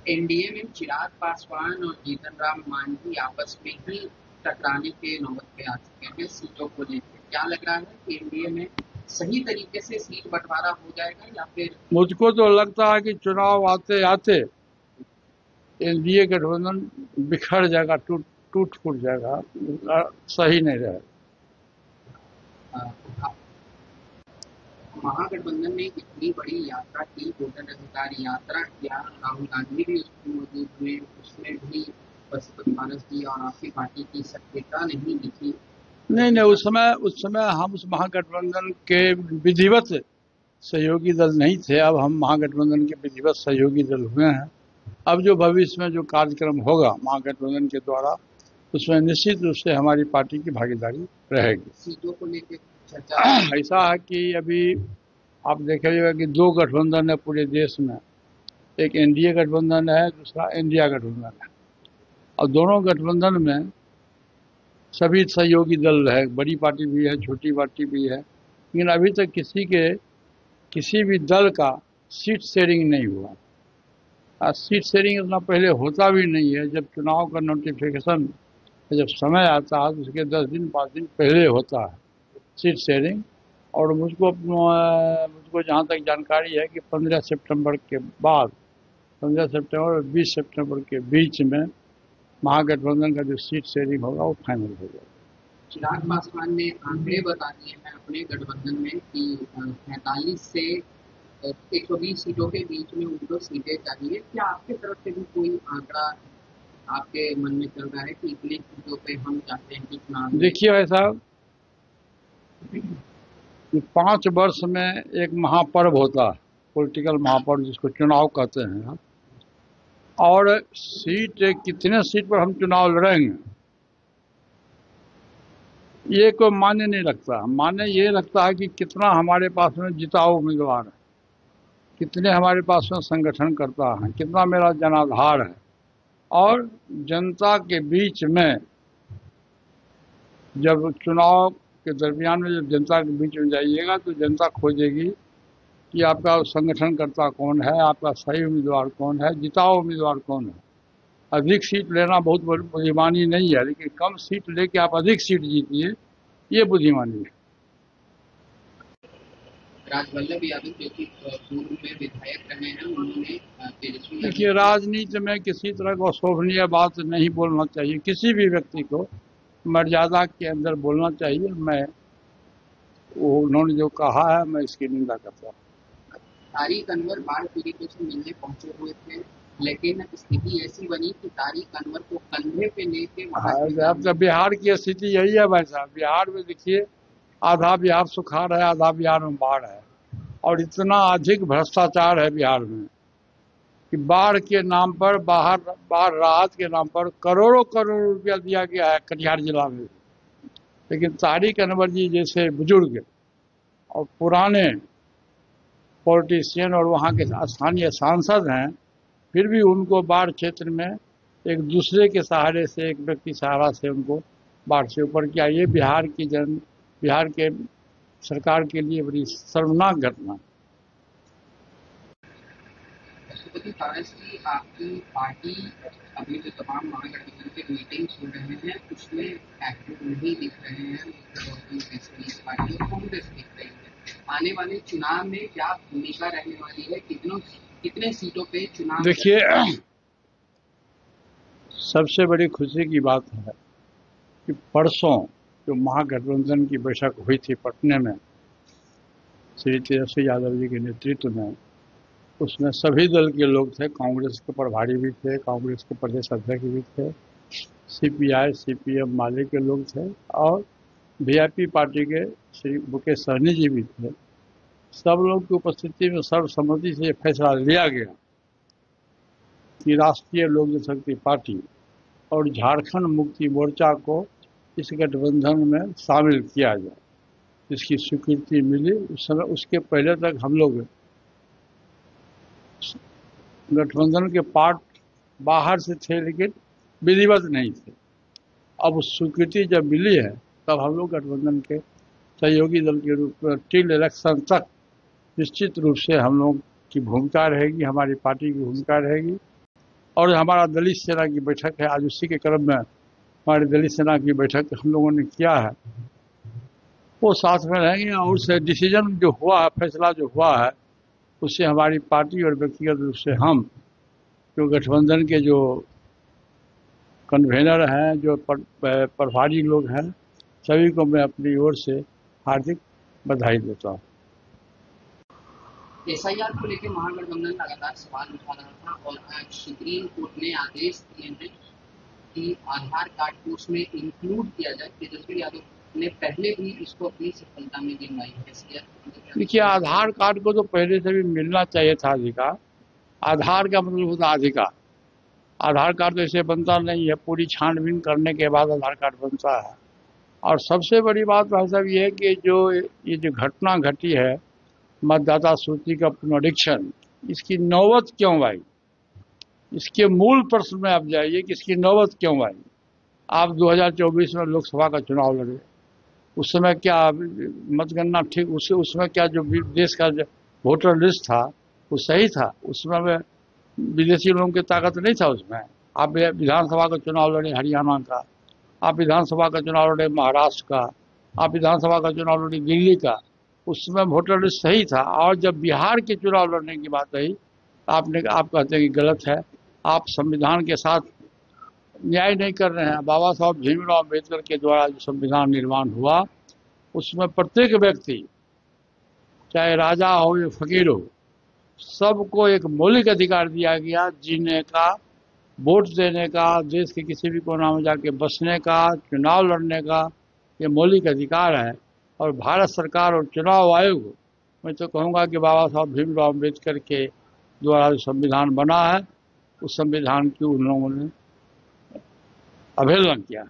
NDA में चिराग पासवान और जीतन राम मांझी आपस में ही टकराने के नौबत पे आ चुके हैं सीटों को लेकर। क्या लग रहा है कि एनडीए में सही तरीके से सीट बंटवारा हो जाएगा या फिर? मुझको तो लगता है कि चुनाव आते आते एनडीए गठबंधन बिखर जाएगा, टूट फूट जाएगा, सही नहीं रहेगा। महागठबंधन ने इतनी बड़ी यात्रा की, वोटर अधिकार यात्रा किया, राहुल गांधी भी उसमें मौजूद हुए, उसमें भी पशुपति मानस जी और आपकी पार्टी की सक्रियता नहीं दिखी। नहीं, उस समय हम उस महागठबंधन के विधिवत सहयोगी दल नहीं थे। अब हम महागठबंधन के विधिवत सहयोगी दल हुए हैं। अब जो भविष्य में जो कार्यक्रम होगा महागठबंधन के द्वारा, उसमें निश्चित रूप से हमारी पार्टी की भागीदारी रहेगी। सीटों को लेकर चर्चा ऐसा है कि अभी आप देखेगा कि दो गठबंधन है पूरे देश में। एक एनडीए गठबंधन है, दूसरा इंडिया गठबंधन है, और दोनों गठबंधन में सभी सहयोगी दल है, बड़ी पार्टी भी है, छोटी पार्टी भी है, लेकिन अभी तक किसी भी दल का सीट शेयरिंग नहीं हुआ। सीट शेयरिंग इतना पहले होता भी नहीं है। जब चुनाव का नोटिफिकेशन जब समय आता है तो उसके 10 दिन 5 दिन पहले होता है सीट शेयरिंग। और मुझको जहाँ तक जानकारी है कि 15 सितंबर के बाद, 15 सितंबर और 20 सितंबर के बीच में महागठबंधन का जो सीट शेयरिंग होगा वो फाइनल हो जाएगा। चिराग पासवान ने आंकड़े बता दिए हैं अपने गठबंधन में कि 45 से 120 सीटों के बीच में उनको सीटें चाहिए। क्या आपकी तरफ से भी कोई आंकड़ा आपके मन में चल रहा है कि इतनी सीटों पे हम चाहते हैं कि चुनाव? देखिए भाई साहब, 5 वर्ष में एक महापर्व होता है, पॉलिटिकल महापर्व जिसको चुनाव कहते हैं। और कितने सीट पर हम चुनाव लड़ेंगे ये कोई मायने नहीं रखता। मायने ये रखता है कि कितना हमारे पास में जिताऊ उम्मीदवार है, कितने हमारे पास में संगठन करता है, कितना मेरा जनाधार है। और जनता के बीच में जब चुनाव के दरमियान में जब जनता के बीच में जाइएगा तो जनता खोजेगी कि आपका संगठनकर्ता कौन है, आपका सही उम्मीदवार कौन है, जिताऊ उम्मीदवार कौन है। अधिक सीट लेना बहुत बड़ी बुद्धिमानी नहीं है, लेकिन कम सीट लेके आप अधिक सीट जीतिए, ये बुद्धिमानी है। राजवल्लभ यादव जो कि पूर्व में विधायक रहे हैं, उन्होंने देखिए, राजनीति में किसी तरह को अशोभनीय बात नहीं बोलना चाहिए। किसी भी व्यक्ति को मर्यादा के अंदर बोलना चाहिए। उन्होंने जो कहा है मैं इसकी निंदा करता हूँ। तारिक अनवर बाढ़ पीड़ितों से मिलने पहुंचे हुए थे, लेकिन स्थिति ऐसी बनी कि तारिक अनवर को कंधे पे लेके अब तो बिहार की स्थिति यही है भाई साहब। बिहार में देखिए, आधा बिहार सुखाड़ है, आधा बिहार में बाढ़ है, और इतना अधिक भ्रष्टाचार है बिहार में कि बाढ़ के नाम पर, बाढ़ राहत के नाम पर करोड़ों करोड़ रुपया दिया गया है कटिहार जिला में। लेकिन तारिक अनवर जी जैसे बुजुर्ग और पुराने पॉलिटिशियन और वहाँ के स्थानीय सांसद हैं, फिर भी उनको बाढ़ क्षेत्र में एक दूसरे के सहारे से, एक व्यक्ति सहारा से उनको बाढ़ से ऊपर किया। ये बिहार के सरकार के लिए बड़ी शर्मनाक घटना। पशुपति पारस की आपकी पार्टी अभी जो तमाम महागठबंधन के मीटिंग्स हो रहे हैं उसमें एक्टिव नहीं दिख रहे हैं। पार्टी और कांग्रेस दिख रही है। आने वाले चुनाव में क्या भूमिका रहने वाली है? कितने सीटों पे चुनाव? देखिए, सबसे बड़ी खुशी की बात है कि परसों जो महागठबंधन की बैठक हुई थी पटना में श्री तेजस्वी यादव जी के नेतृत्व में, उसमें सभी दल के लोग थे। कांग्रेस के प्रभारी भी थे, कांग्रेस के प्रदेश अध्यक्ष भी थे, सीपीआई सीपीएम माले के लोग थे, और वीआईपी पार्टी के श्री मुकेश सहनी जी भी थे। सब लोग की उपस्थिति में सर्वसम्मति से फैसला लिया गया कि राष्ट्रीय लोक जनशक्ति पार्टी और झारखंड मुक्ति मोर्चा को इस गठबंधन में शामिल किया जाए। इसकी स्वीकृति मिली। उस समय, उसके पहले तक हम लोग गठबंधन के पार्ट बाहर से थे, लेकिन विधिवत नहीं थे। अब स्वीकृति जब मिली है तब हम लोग गठबंधन के सहयोगी दल के रूप में टिल इलेक्शन तक निश्चित रूप से हम लोग की भूमिका रहेगी, हमारी पार्टी की भूमिका रहेगी। और हमारा दलित सेना की बैठक है, आज उसी के क्रम में हमारी दलित सेना की बैठक हम लोगों ने किया है। वो साथ में रहेंगे और उस डिसीजन जो हुआ है, फैसला जो हुआ है, उससे हमारी पार्टी और व्यक्तिगत रूप से हम जो गठबंधन के जो कन्वेनर हैं, जो प्रभारी लोग हैं, सभी को मैं अपनी ओर से हार्दिक बधाई देता हूँ। एसआईआर को लेकर महागठबंधन लगातार सवाल उठा रहा था और आज सुप्रीम कोर्ट ने आदेश दिए हैं कि आधार कार्ड को उसमें इंक्लूड किया जाए। तेजस्वी यादव ने पहले भी इसको अपनी सफलता में गिनवाई है। देखिए, आधार कार्ड को तो पहले से भी मिलना चाहिए था अधिकार। आधार का मतलब होता अधिकार। आधार कार्ड तो ऐसे बनता नहीं है, पूरी छानबीन करने के बाद आधार कार्ड बनता है। और सबसे बड़ी बात भाई साहब ये है कि ये जो घटना घटी है, मतदाता सूची का पुनरीक्षण, इसकी नौबत क्यों आई? इसके मूल प्रश्न में आप जाइए कि इसकी नौबत क्यों आई। आप 2024 में लोकसभा का चुनाव लड़े, उस समय क्या मतगणना ठीक, उसमें क्या जो देश का जो वोटर लिस्ट था वो सही था? उसमें विदेशी लोगों की ताकत नहीं था उसमें। आप विधानसभा का चुनाव लड़े हरियाणा का, आप विधानसभा का चुनाव लड़े महाराष्ट्र का, आप विधानसभा का चुनाव लड़े दिल्ली का, उसमें वोटर लिस्ट सही था। और जब बिहार के चुनाव लड़ने की बात आई, आप कहते हैं कि गलत है, आप संविधान के साथ न्याय नहीं कर रहे हैं। बाबा साहब भीमराव अम्बेडकर के द्वारा जो संविधान निर्माण हुआ, उसमें प्रत्येक व्यक्ति, चाहे राजा हो या फकीर हो, सबको एक मौलिक अधिकार दिया गया, जीने का, वोट देने का, देश के किसी भी कोना में जाके बसने का, चुनाव लड़ने का, ये मौलिक अधिकार है। और भारत सरकार और चुनाव आयोग, मैं तो कहूँगा कि बाबा साहब भीमराव अम्बेडकर के द्वारा जो संविधान बना है, उस संविधान की उन लोगों ने अवहेलना किया।